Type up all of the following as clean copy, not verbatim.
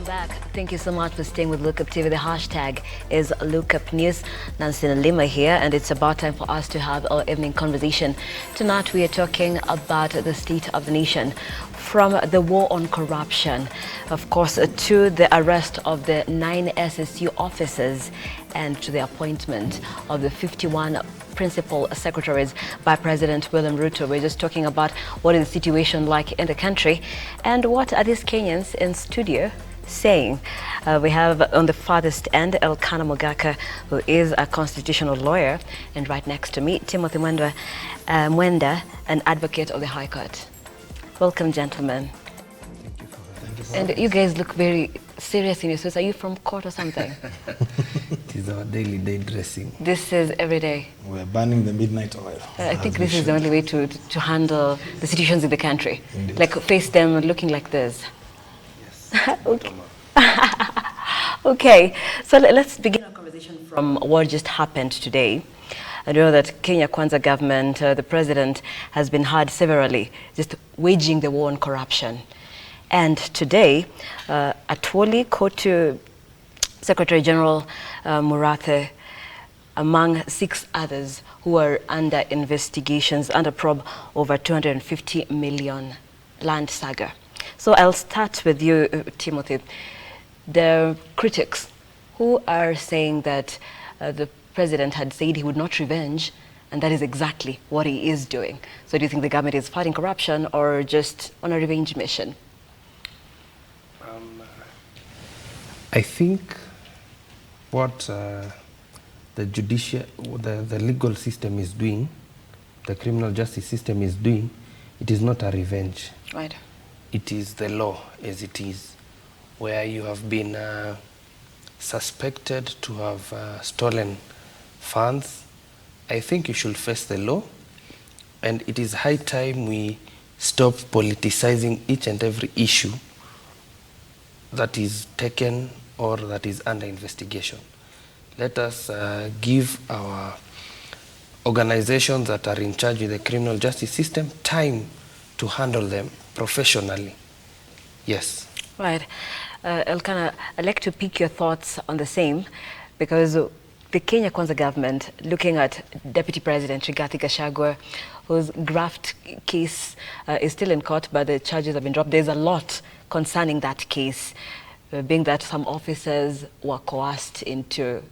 back. Thank you so much for staying with Lookup TV. The hashtag is Lookup News. Nancy Nelima here, and it's about time for us to have our evening conversation. Tonight we are talking about the state of the nation, from the war on corruption, of course, to the arrest of the 9 SSU officers and to the appointment of the 51 principal secretaries by President William Ruto. We're just talking about what is the situation like in the country and what are these Kenyans in studio saying. We have on the farthest end Elkanah Mogaka, who is a constitutional lawyer, and right next to me Timothy Mwenda, an advocate of the High Court. Welcome, gentlemen. Thank you for and you guys look very serious in your suits. Are you from court or something? It is our daily day dressing. This is every day. We're burning the midnight oil. I think this is the only way to handle the situations in the country. Indeed. Like face them looking like this. Yes. Okay. Okay, so let's begin our conversation from what just happened today. I know that Kenya Kwanza government, the president has been heard severally, just waging the war on corruption. And today, Atwoli Kotu Secretary General Murathe, among 6 others who are under investigations, under probe over 250 million land saga. So I'll start with you, Timothy. The critics who are saying that the president had said he would not revenge, and that is exactly what he is doing. So do you think the government is fighting corruption or just on a revenge mission? I think what the legal system is doing, the criminal justice system is doing, it is not a revenge. Right. It is the law as it is, where you have been suspected to have stolen funds. I think you should face the law, and it is high time we stop politicizing each and every issue that is taken or that is under investigation. Let us give our organizations that are in charge of the criminal justice system time to handle them professionally. Yes. Right. Elkanah, I'd like to pick your thoughts on the same, because the Kenya Kwanza government, looking at Deputy President Rigathi Gachagua, whose graft case is still in court, but the charges have been dropped. There's a lot concerning that case, being that some officers were coerced into,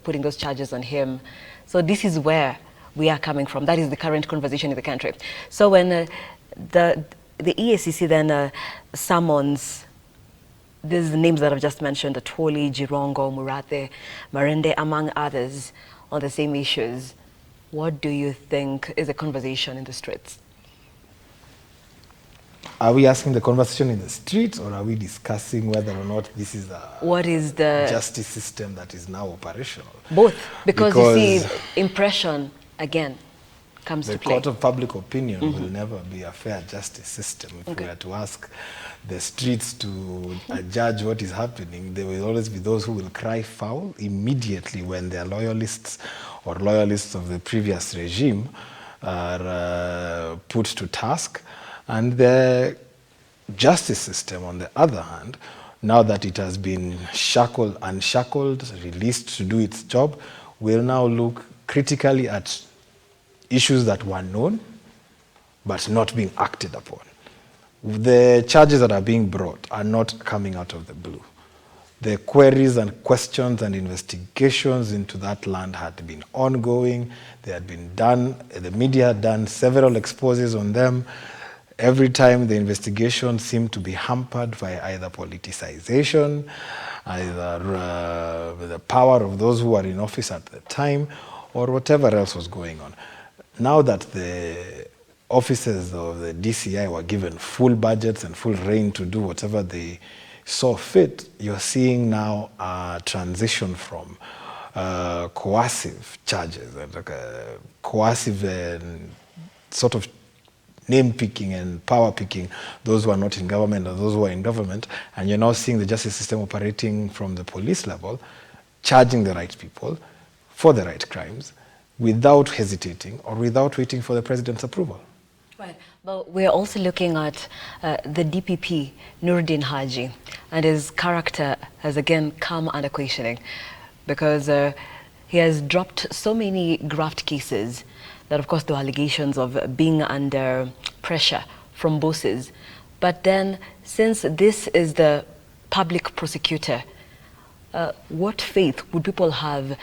putting those charges on him. So this is where we are coming from. That is the current conversation in the country. So when the EACC then summons these names that I've just mentioned, Atwoli, Jirongo, Murathe, Marende, among others, on the same issues, what do you think is a conversation in the streets? Are we asking the conversation in the streets, or are we discussing whether or not this is a justice system that is now operational? Both, because you see, impression, again, comes to play. The court of public opinion will never be a fair justice system. If we were to ask the streets to judge what is happening, there will always be those who will cry foul immediately when their loyalists or loyalists of the previous regime are put to task. And the justice system, on the other hand, now that it has been unshackled, released to do its job, will now look critically at issues that were known but not being acted upon. The charges that are being brought are not coming out of the blue. The queries and questions and investigations into that land had been ongoing. They had been done. The media had done several exposes on them. Every time the investigation seemed to be hampered by either politicization, either the power of those who were in office at the time, or whatever else was going on. Now that the officers of the DCI were given full budgets and full reign to do whatever they saw fit, you're seeing now a transition from coercive charges, like a coercive sort of name-picking and power-picking, those who are not in government or those who are in government, and you're now seeing the justice system operating from the police level, charging the right people for the right crimes, without hesitating or without waiting for the president's approval. Right, but we're also looking at the DPP, Nuruddin Haji, and his character has again come under questioning because he has dropped so many graft cases that, of course, there were allegations of being under pressure from bosses. But then, since this is the public prosecutor, what faith would people have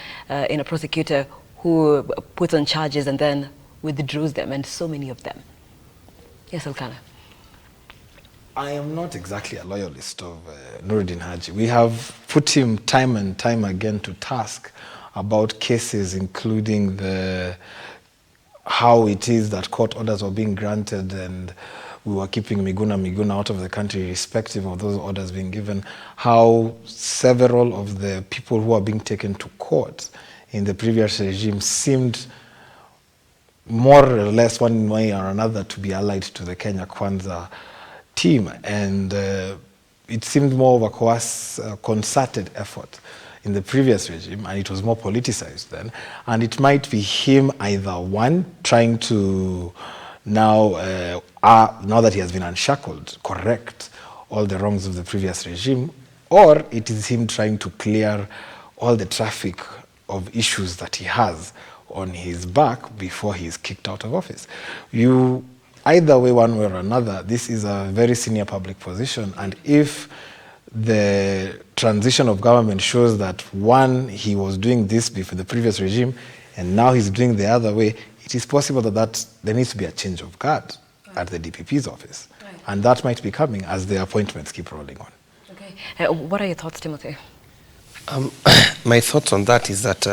in a prosecutor who puts on charges and then withdraws them, and so many of them? Yes, Elkanah. I am not exactly a loyalist of Nuruddin Haji. We have put him time and time again to task about cases, including how it is that court orders were being granted and we were keeping Miguna out of the country irrespective of those orders being given, how several of the people who are being taken to court in the previous regime seemed more or less one way or another to be allied to the Kenya Kwanza team, and it seemed more of a concerted effort in the previous regime, and it was more politicized then, and it might be him either one trying to now that he has been unshackled, correct all the wrongs of the previous regime, or it is him trying to clear all the traffic of issues that he has on his back before he is kicked out of office. Either way, one way or another, this is a very senior public position, and if the transition of government shows that one, he was doing this before the previous regime, and now he's doing the other way, it is possible that there needs to be a change of guard at the DPP's office. Right. And that might be coming as the appointments keep rolling on. Okay. What are your thoughts, Timothy? My thoughts on that is that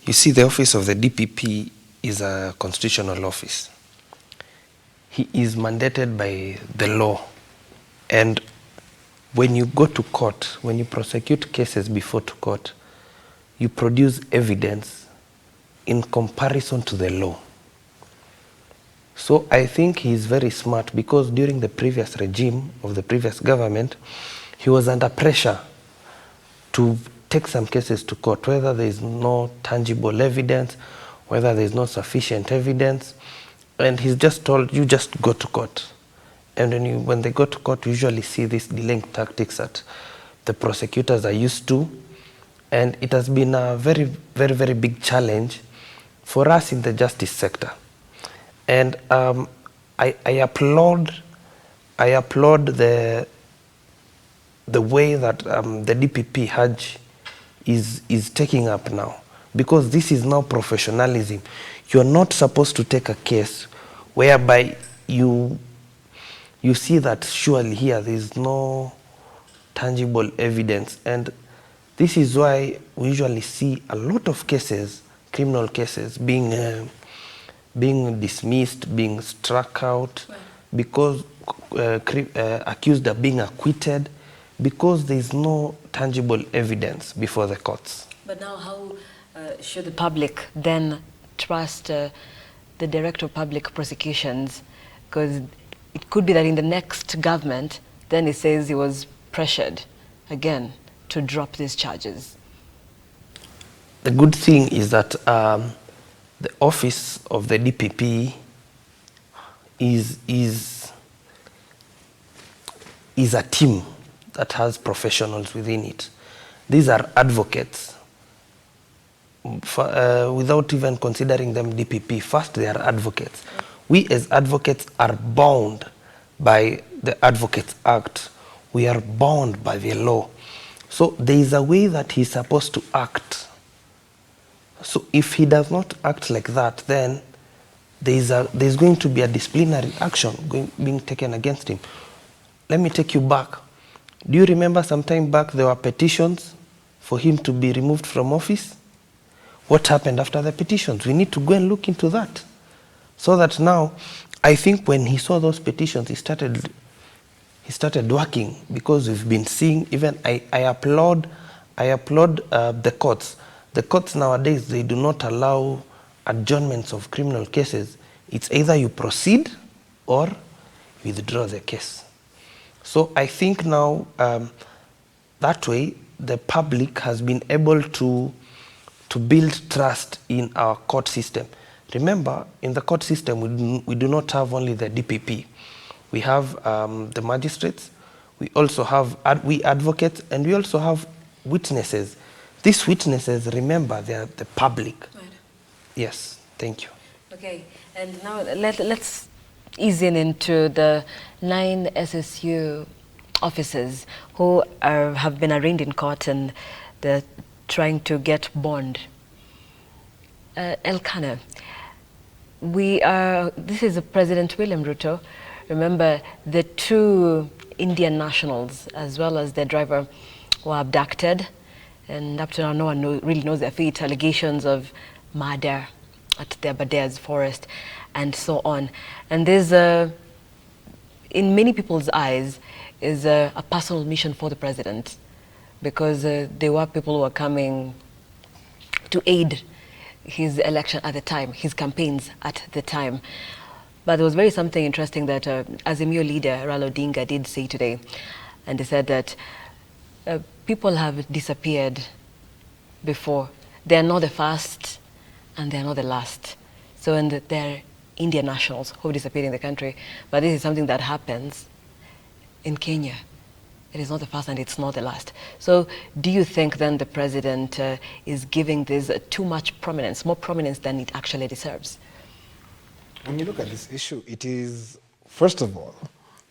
you see, the office of the DPP is a constitutional office. He is mandated by the law. And when you go to court, when you prosecute cases before to court, you produce evidence in comparison to the law. So I think he's very smart, because during the previous regime of the previous government, he was under pressure to take some cases to court, whether there is no tangible evidence, whether there is no sufficient evidence, and he's just told, you just go to court. And when they go to court, you usually see these delaying tactics that the prosecutors are used to, and it has been a very, very, very big challenge for us in the justice sector. And I applaud the way that the DPP Haj is taking up now, because this is now professionalism. You're not supposed to take a case whereby you see that surely here there is no tangible evidence, and this is why we usually see a lot of cases, criminal cases, being dismissed, being struck out, right, because accused are being acquitted, because there is no tangible evidence before the courts. But now how should the public then trust the Director of Public Prosecutions? Because it could be that in the next government, then he says he was pressured again to drop these charges. The good thing is that the office of the DPP is a team that has professionals within it. These are advocates. Without even considering them DPP, first they are advocates. We as advocates are bound by the Advocates Act. We are bound by the law. So there is a way that he's supposed to act. So if he does not act like that, then there's going to be a disciplinary action being taken against him. Let me take you back. Do you remember some time back there were petitions for him to be removed from office? What happened after the petitions? We need to go and look into that. So that now, I think when he saw those petitions, he started working, because we've been seeing, even I applaud the courts. The courts nowadays, they do not allow adjournments of criminal cases. It's either you proceed or withdraw the case. So I think now that way the public has been able to build trust in our court system. Remember, in the court system, we do not have only the DPP. We have the magistrates, we also have we advocates, and we also have witnesses. These witnesses, remember, they are the public. Right. Yes, thank you. Okay, and now let's ease into the 9 SSU officers who have been arraigned in court and they're trying to get bond. Elkanah, this is President William Ruto. Remember, the 2 Indian nationals as well as their driver were abducted, and up to now no one really knows their fate. Allegations of murder at their Badeas forest and so on. And there's in many people's eyes is a personal mission for the president, because there were people who were coming to aid his election at the time, his campaigns at the time. But there was something interesting that Azimio leader Raila Odinga did say today, and he said that people have disappeared before. They are not the first and they are not the last. So, and they're Indian nationals who disappeared in the country. But this is something that happens in Kenya. It is not the first and it's not the last. So do you think then the president is giving this too much prominence, more prominence than it actually deserves? When you look at this issue, it is, first of all,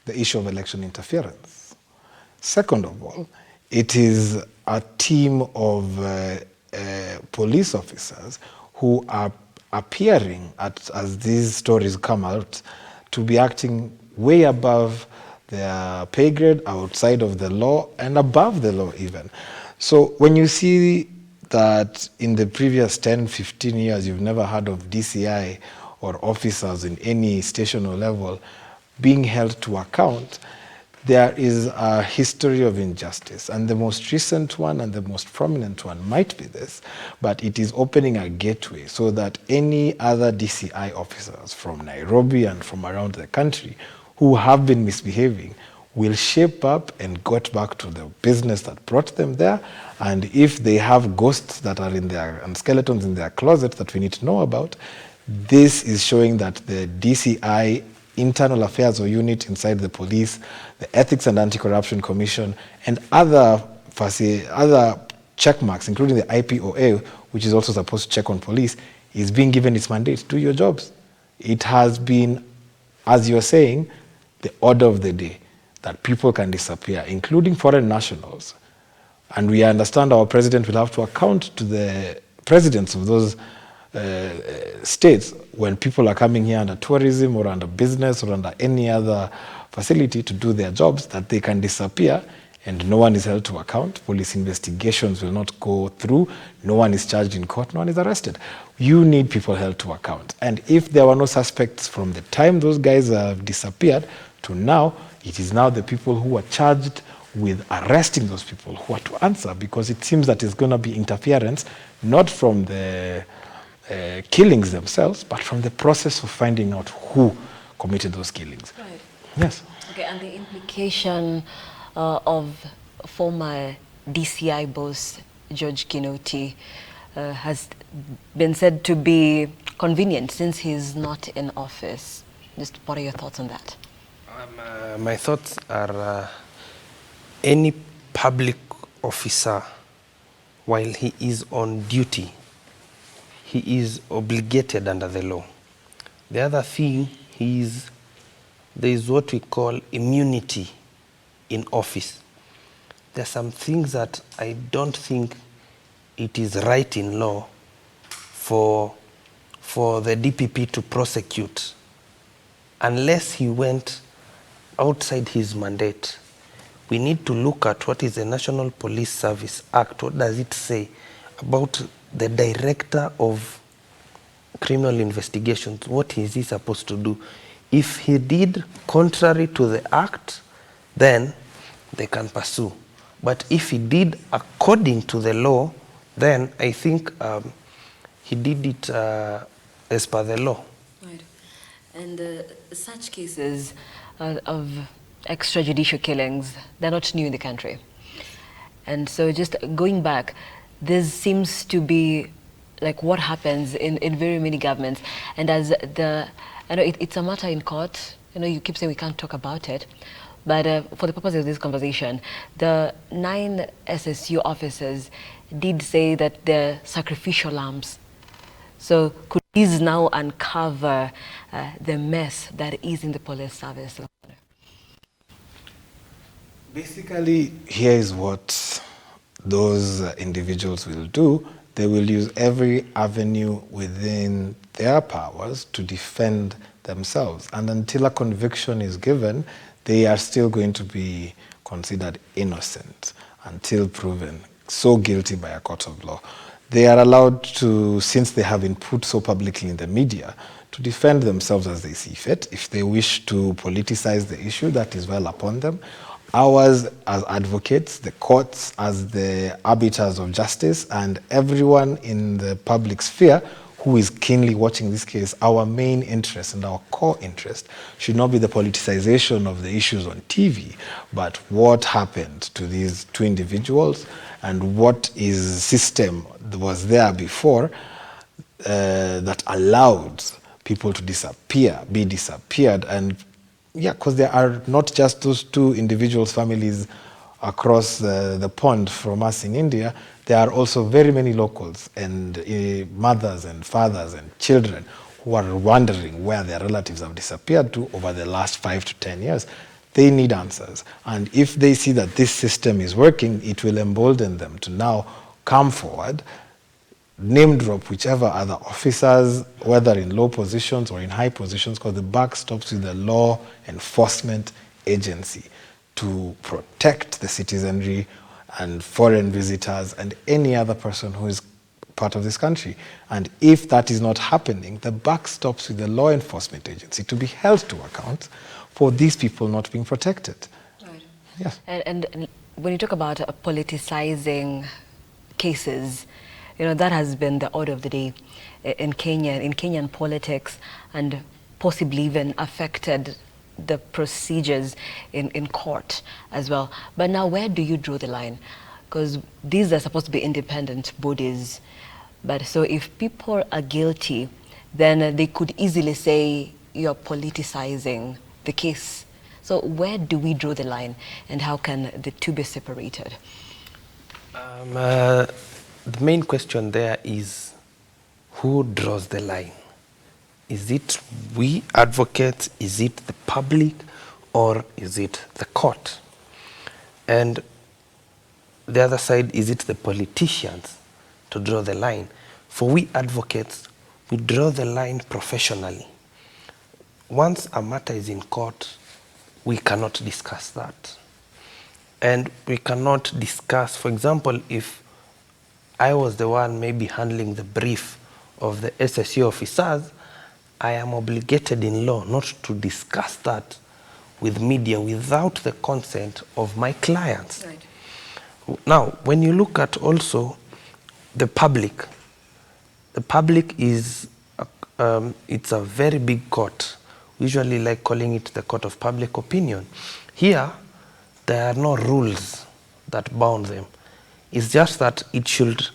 the issue of election interference. Second of all, it is a team of police officers who are appearing, as these stories come out, to be acting way above their pay grade, outside of the law, and above the law even. So when you see that in the previous 10, 15 years, you've never heard of DCI or officers in any station or level being held to account, there is a history of injustice. And the most recent one and the most prominent one might be this, but it is opening a gateway so that any other DCI officers from Nairobi and from around the country who have been misbehaving will shape up and get back to the business that brought them there. And if they have ghosts that are in their, and skeletons in their closet that we need to know about, this is showing that the DCI internal affairs or unit inside the police, the Ethics and Anti-Corruption Commission, and other check marks, including the IPOA, which is also supposed to check on police, is being given its mandate. Do your jobs. It has been, as you're saying, the order of the day that people can disappear, including foreign nationals. And we understand our president will have to account to the presidents of those states when people are coming here under tourism or under business or under any other facility to do their jobs, that they can disappear and no one is held to account. Police investigations will not go through. No one is charged in court. No one is arrested. You need people held to account. And if there were no suspects from the time those guys have disappeared to now, it is now the people who are charged with arresting those people who are to answer, because it seems that it's going to be interference, not from the killings themselves, but from the process of finding out who committed those killings. Right. Yes. Okay, and the implication of former DCI boss George Kinoti has been said to be convenient since he's not in office. Just what are your thoughts on that? My thoughts are any public officer, while he is on duty, he is obligated under the law. The other thing is there is what we call immunity in office. There are some things that I don't think it is right in law for the DPP to prosecute unless he went outside his mandate. We need to look at what is the National Police Service Act. What does it say about the director of criminal investigations? What is he supposed to do? If he did contrary to the act, then they can pursue. But if he did according to the law, then I think he did it as per the law. Right. And such cases of extrajudicial killings, they're not new in the country. And so just going back, there seems to be like what happens in very many governments. And as the, I know it's a matter in court. You keep saying we can't talk about it, but for the purpose of this conversation, the 9 SSU officers did say that they're sacrificial lambs. So could these now uncover the mess that is in the police service? Basically, here is what those individuals will do. They will use every avenue within their powers to defend themselves. And until a conviction is given, they are still going to be considered innocent until proven so guilty by a court of law. They are allowed to, since they have been put so publicly in the media, to defend themselves as they see fit. If they wish to politicize the issue, that is well upon them. Ours as advocates, the courts as the arbiters of justice, and everyone in the public sphere who is keenly watching this case, our main interest and our core interest should not be the politicization of the issues on TV, but what happened to these 2 individuals and what is system that was there before that allowed people to be disappeared. And yeah, because there are not just those 2 individuals' families across the pond from us in India. There are also very many locals and mothers and fathers and children who are wondering where their relatives have disappeared to over the last 5 to 10 years. They need answers. And if they see that this system is working, it will embolden them to now come forward, name drop whichever other officers, whether in low positions or in high positions, because the buck stops with the law enforcement agency to protect the citizenry and foreign visitors and any other person who is part of this country. And if that is not happening, the buck stops with the law enforcement agency to be held to account for these people not being protected. Right. Yes. And when you talk about politicizing cases, that has been the order of the day in Kenyan politics, and possibly even affected the procedures in court as well. But now, where do you draw the line? Because these are supposed to be independent bodies. But so if people are guilty, then they could easily say you're politicizing the case. So where do we draw the line, and how can the 2 be separated? The main question there is, who draws the line? Is it we advocates, is it the public, or is it the court? And the other side, is it the politicians to draw the line? For we advocates, we draw the line professionally. Once a matter is in court, we cannot discuss that. And we cannot discuss, for example, if I was the one maybe handling the brief of the SSU officers, I am obligated in law not to discuss that with media without the consent of my clients. Right. Now, when you look at also the public is, it's a very big court. We usually like calling it the court of public opinion. Here, there are no rules that bound them. It's just that it should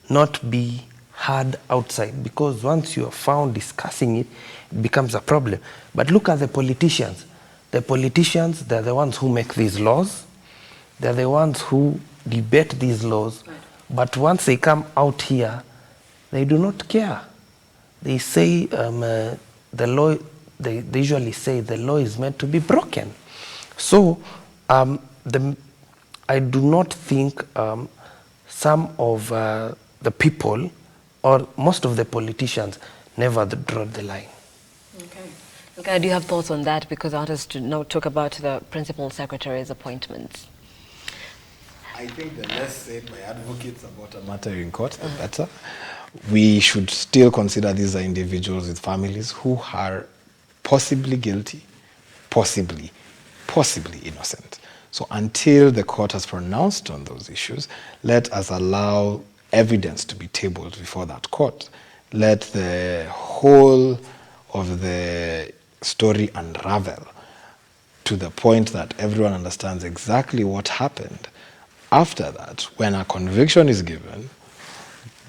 not be heard outside, because once you are found discussing it, it becomes a problem. But look at the politicians. The politicians, they're the ones who make these laws. They're the ones who debate these laws. Right. But once they come out here, they do not care. They say the law, they usually say the law is meant to be broken. So I do not think some of the people or most of the politicians never draw the line. Okay. Okay, do you have thoughts on that? Because I want us to now talk about the principal secretary's appointments. I think the less said by advocates about a matter in court, the better. We should still consider these are individuals with families who are possibly guilty, possibly innocent. So until the court has pronounced on those issues, let us allow evidence to be tabled before that court. Let the whole of the story unravel to the point that everyone understands exactly what happened. After that, when a conviction is given,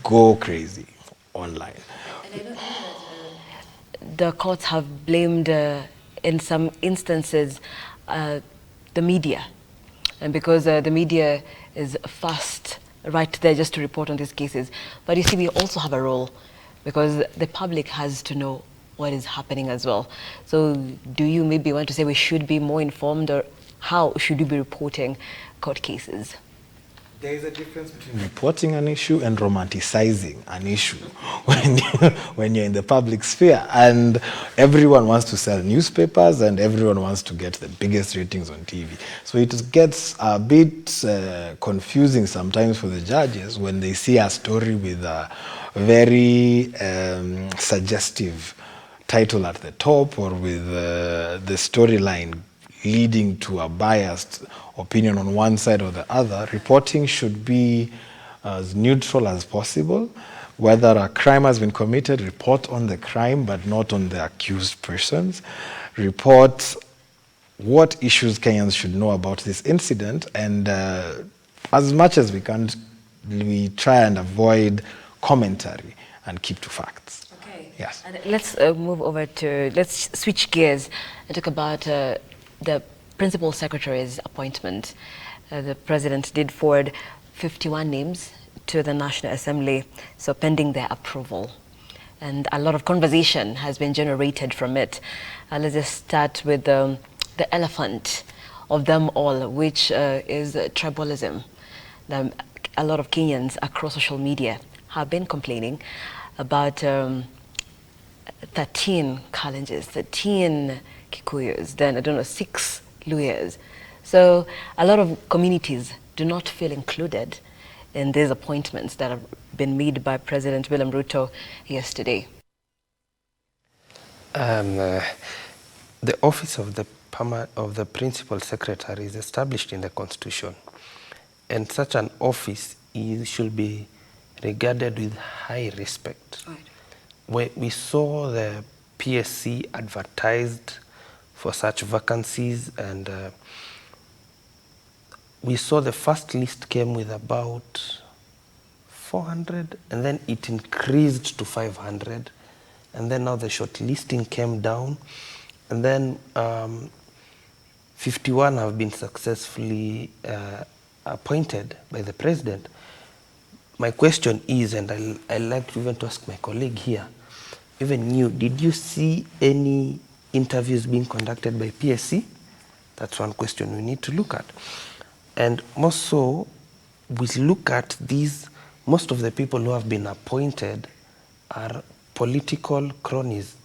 go crazy. online. And I know that the courts have blamed, in some instances, the media. And because the media is fast right there just to report on these cases. But you see, we also have a role because the public has to know what is happening as well. So do you maybe want to say we should be more informed, or how should we be reporting court cases? There is a difference between reporting an issue and romanticizing an issue when you're in the public sphere. And everyone wants to sell newspapers and everyone wants to get the biggest ratings on TV. So it gets a bit confusing sometimes for the judges when they see a story with a very suggestive title at the top, or with the storyline leading to a biased opinion on one side or the other. Reporting should be as neutral as possible. Whether a crime has been committed, report on the crime, but not on the accused persons. Report what issues Kenyans should know about this incident, and as much as we can, we try and avoid commentary and keep to facts. Okay. Yes. And let's move over to, let's switch gears and talk about the Principal Secretary's appointment. The President did forward 51 names to the National Assembly, so pending their approval. And a lot of conversation has been generated from it. Let's just start with the elephant of them all, which is tribalism. A lot of Kenyans across social media have been complaining about 13 Kalenjins, 13 Kikuyus, then I don't know, 6 Luyas. So a lot of communities do not feel included in these appointments that have been made by President William Ruto yesterday. The office of the Principal Secretary is established in the Constitution, and such an office should be regarded with high respect. Right. We saw the PSC advertised for such vacancies, and we saw the first list came with about 400, and then it increased to 500, and then now the shortlisting came down, and then 51 have been successfully appointed by the President. My question is, and I like to even to ask my colleague here, even you, did you see any interviews being conducted by PSC? That's one question we need to look at. And more so, we look at these, most of the people who have been appointed are political cronies.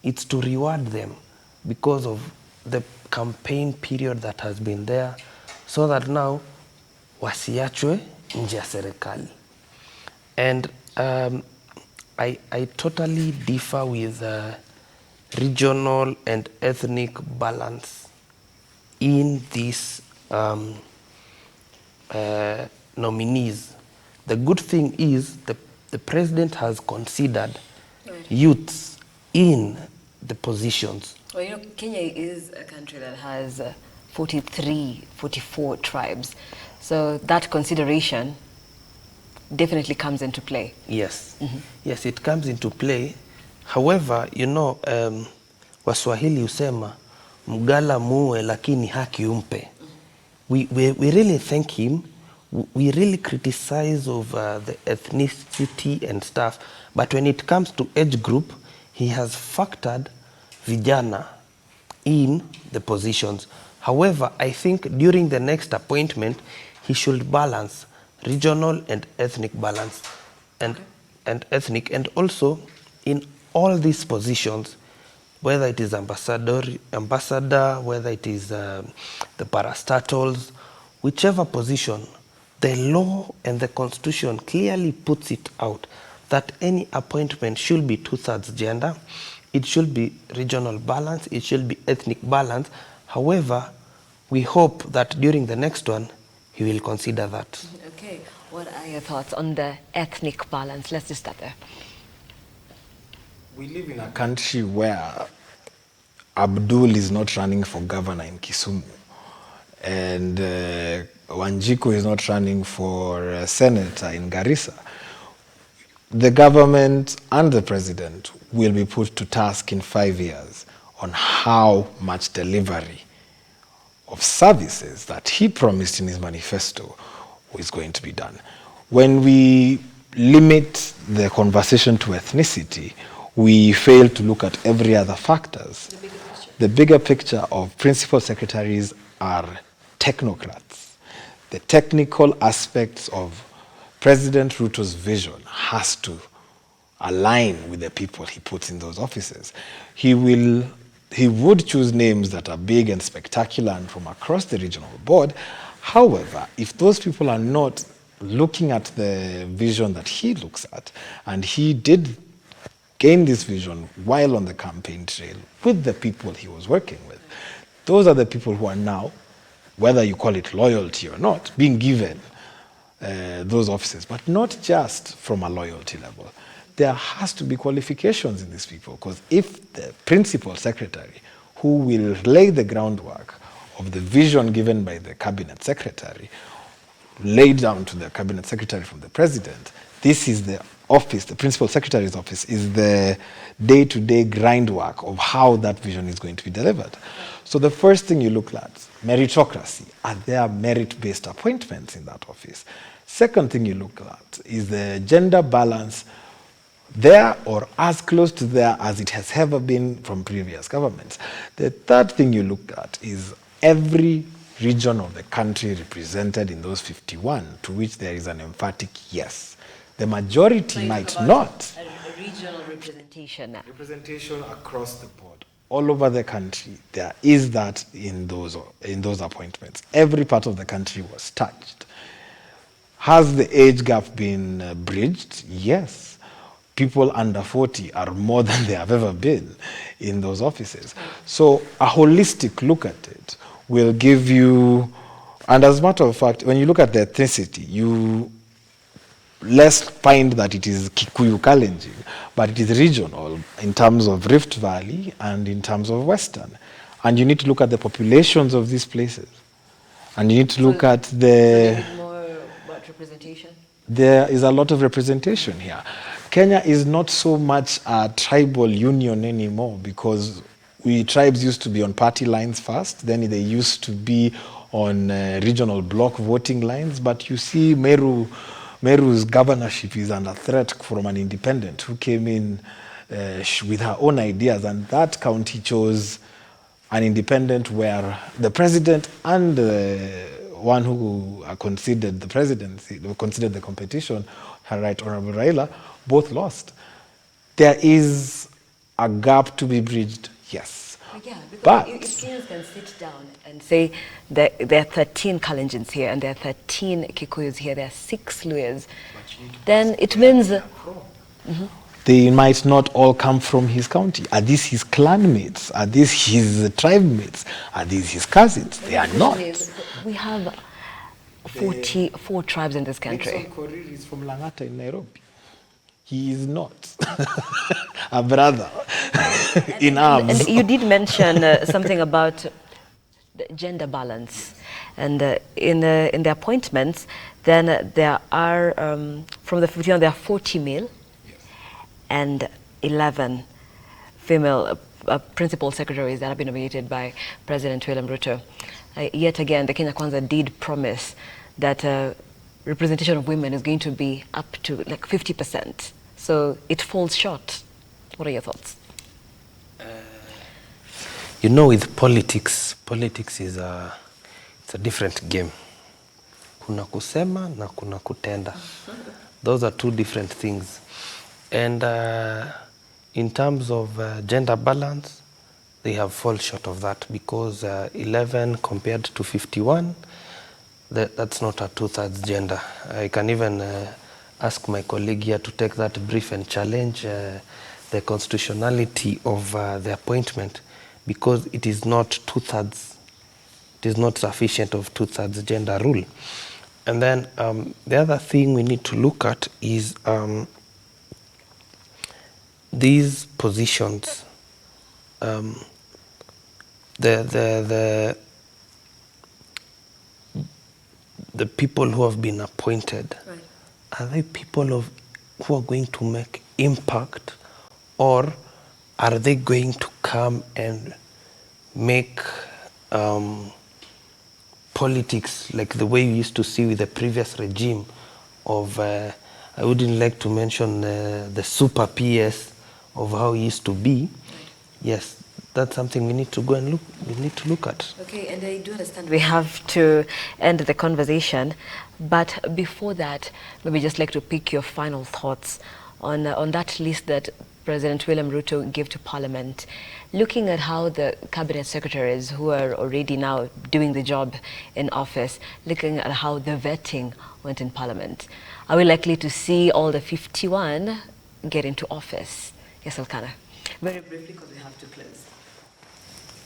It's to reward them because of the campaign period that has been there, so that now wasiachwe nje ya serikali. And I totally differ with regional and ethnic balance in these nominees. The good thing is the President has considered youths in the positions. Well, you know, Kenya is a country that has 44 tribes. So that consideration definitely comes into play. Yes. Mm-hmm. Yes, it comes into play. However, you know, Waswahili husema mgala muwe lakini haki umpe. We really thank him. We really criticize of the ethnicity and stuff. But when it comes to age group, he has factored vijana in the positions. However, I think during the next appointment, he should balance regional and ethnic balance, and ethnic, and also in all these positions, whether it is ambassador, whether it is the parastatals, whichever position, the law and the Constitution clearly puts it out that any appointment should be 2/3 gender, it should be regional balance, it should be ethnic balance. However, we hope that during the next one, he will consider that. Okay, what are your thoughts on the ethnic balance? Let's just start there. We live in a country where Abdul is not running for governor in Kisumu, and Wanjiku is not running for senator in Garissa. the government and the president will be put to task in 5 years on how much delivery of services that he promised in his manifesto is going to be done. When we limit the conversation to ethnicity, we fail to look at every other factors. The bigger picture of principal secretaries are technocrats. The technical aspects of President Ruto's vision has to align with the people he puts in those offices. He would choose names that are big and spectacular and from across the regional board. However, if those people are not looking at the vision that he looks at, and he did gain this vision while on the campaign trail with the people he was working with, those are the people who are now, whether you call it loyalty or not, being given those offices, but not just from a loyalty level. There has to be qualifications in these people, because if the principal secretary, who will lay the groundwork of the vision given by the cabinet secretary, laid down to the cabinet secretary from the president, this is the office, the principal secretary's office, is the day-to-day grindwork of how that vision is going to be delivered. So the first thing you look at, meritocracy. Are there merit-based appointments in that office? Second thing you look at is the gender balance there or as close to there as it has ever been from previous governments. The third thing you look at is every region of the country represented in those 51, to which there is an emphatic yes. The majority might not. A regional representation. Representation across the board. All over the country, there is that in those appointments. Every part of the country was touched. Has the age gap been bridged? Yes. People under 40 are more than they have ever been in those offices. So a holistic look at it will give you, and as a matter of fact, when you look at the ethnicity, you less find that it is Kikuyu Kalenjin, but it is regional in terms of Rift Valley and in terms of Western. And you need to look at the populations of these places. And you need to look at the... More about representation? There is a lot of representation here. Kenya is not so much a tribal union anymore, because we tribes used to be on party lines first, then they used to be on regional block voting lines, but you see Meru's governorship is under threat from an independent who came in with her own ideas, and that county chose an independent where the president and one who considered the presidency, considered the competition, her Right Honorable Raila, both lost. There is a gap to be bridged, yes. Yeah, because but if Kenyans can sit down and say that there are 13 Kalenjins here and there are 13 Kikuyus here, there are 6 Luyas, then it means... They might not all come from his county. Are these his clanmates? Are these his tribe mates? Are these his cousins? They are not. We have 44 tribes in this country. Nixon Korir is from Langata in Nairobi. He is not a brother in arms. And you did mention something about the gender balance. And in the appointments, then there are, from the 51, there are 40 male and 11 female principal secretaries that have been nominated by President William Ruto. Yet again, the Kenya Kwanza did promise that representation of women is going to be up to like 50%. So it falls short. What are your thoughts? You know, with politics is it's a different game. Kuna kusema na kuna kutenda. Those are two different things. And in terms of gender balance, they have fallen short of that, because 11 compared to 51, that's not a 2/3 gender. I can even ask my colleague here to take that brief and challenge the constitutionality of the appointment, because it is not 2/3. It is not sufficient of 2/3 gender rule. And then the other thing we need to look at is these positions, the people who have been appointed, right, are they people of who are going to make impact, or are they going to come and make politics like the way we used to see with the previous regime of, I wouldn't like to mention the super PS of how it used to be. Yes, that's something we need to go and look at. Okay, and I do understand we have to end the conversation, but before that, maybe just like to pick your final thoughts on that list that President William Ruto gave to Parliament, looking at how the cabinet secretaries who are already now doing the job in office, looking at how the vetting went in Parliament. Are we likely to see all the 51 get into office? Yes, Elkanah. Very briefly, because we have to close.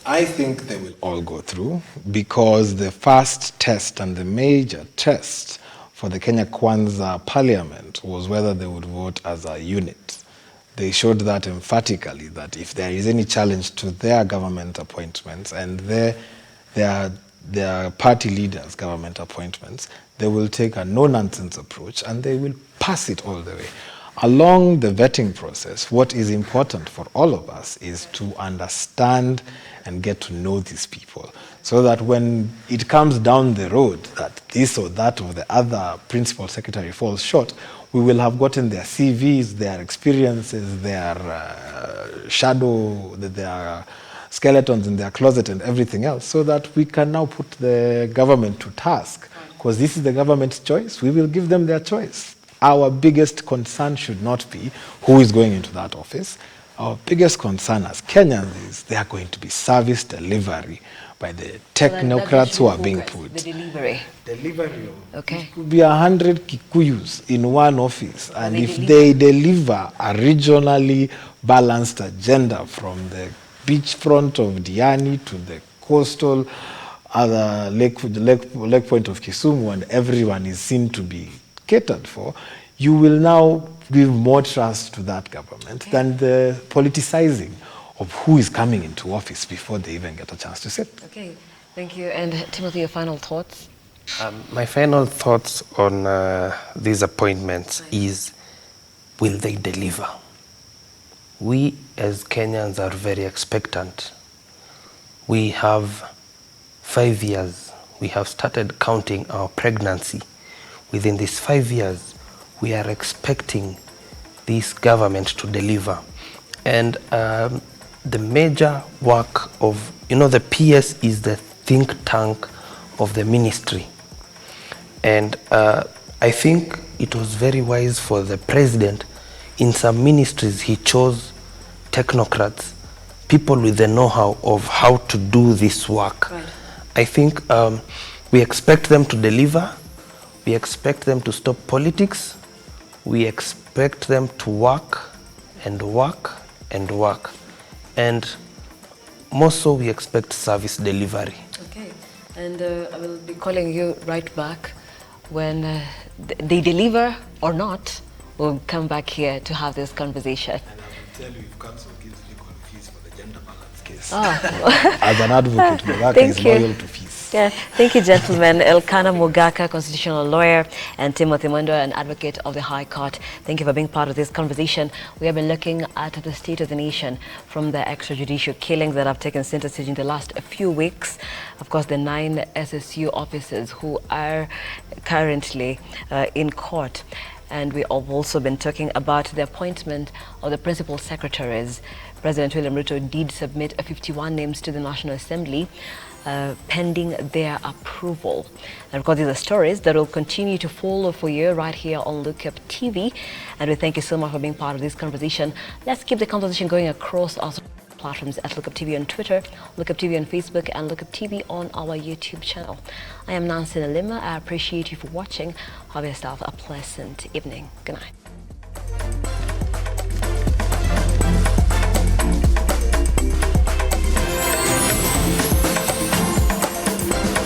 I think they will all go through, because the first test and the major test for the Kenya Kwanza Parliament was whether they would vote as a unit. They showed that emphatically, that if there is any challenge to their government appointments and their party leaders' government appointments, they will take a no-nonsense approach and they will pass it all the way. Along the vetting process, what is important for all of us is to understand and get to know these people, so that when it comes down the road that this or that or the other principal secretary falls short, we will have gotten their CVs, their experiences, their their skeletons in their closet and everything else, so that we can now put the government to task. Because this is the government's choice, we will give them their choice. Our biggest concern should not be who is going into that office. Our biggest concern as Kenyans is they are going to be service delivery by the technocrats who are being put. The delivery. Delivery. Okay. It could be 100 Kikuyus in one office, and if they deliver a regionally balanced agenda from the beachfront of Diani to the coastal other lake point of Kisumu, and everyone is seen to be catered for, you will now give more trust to that government than the politicizing of who is coming into office before they even get a chance to sit. Okay, thank you. And Timothy, your final thoughts? My final thoughts on these appointments is, will they deliver? We as Kenyans are very expectant. We have 5 years. We have started counting our pregnancy. Within these 5 years, we are expecting this government to deliver. And the major work of, the PS is the think tank of the ministry. And I think it was very wise for the president. In some ministries, he chose technocrats, people with the know-how of how to do this work. Right. I think we expect them to deliver. We expect them to stop politics. We expect them to work and work and work. And more so, we expect service delivery. Okay. And I will be calling you right back when they deliver or not. We'll come back here to have this conversation. And I will tell you if council gives legal fees for the gender balance case. Oh. As an advocate, Mogaka is loyal to fees. Yeah, thank you, gentlemen. Elkanah Mogaka, constitutional lawyer, and Timothy Mwendo, an advocate of the High Court. Thank you for being part of this conversation. We have been looking at the state of the nation from the extrajudicial killings that have taken center stage in the last few weeks. Of course, the 9 SSU officers who are currently in court. And we have also been talking about the appointment of the principal secretaries. President William Ruto did submit 51 names to the National Assembly, pending their approval. And of course, these are stories that will continue to follow for you right here on Lookup TV. And we thank you so much for being part of this conversation. Let's keep the conversation going across our platforms at Lookup TV on Twitter, Lookup TV on Facebook, and Lookup TV on our YouTube channel. I am Nelima. I appreciate you for watching. Have yourself a pleasant evening. Good night.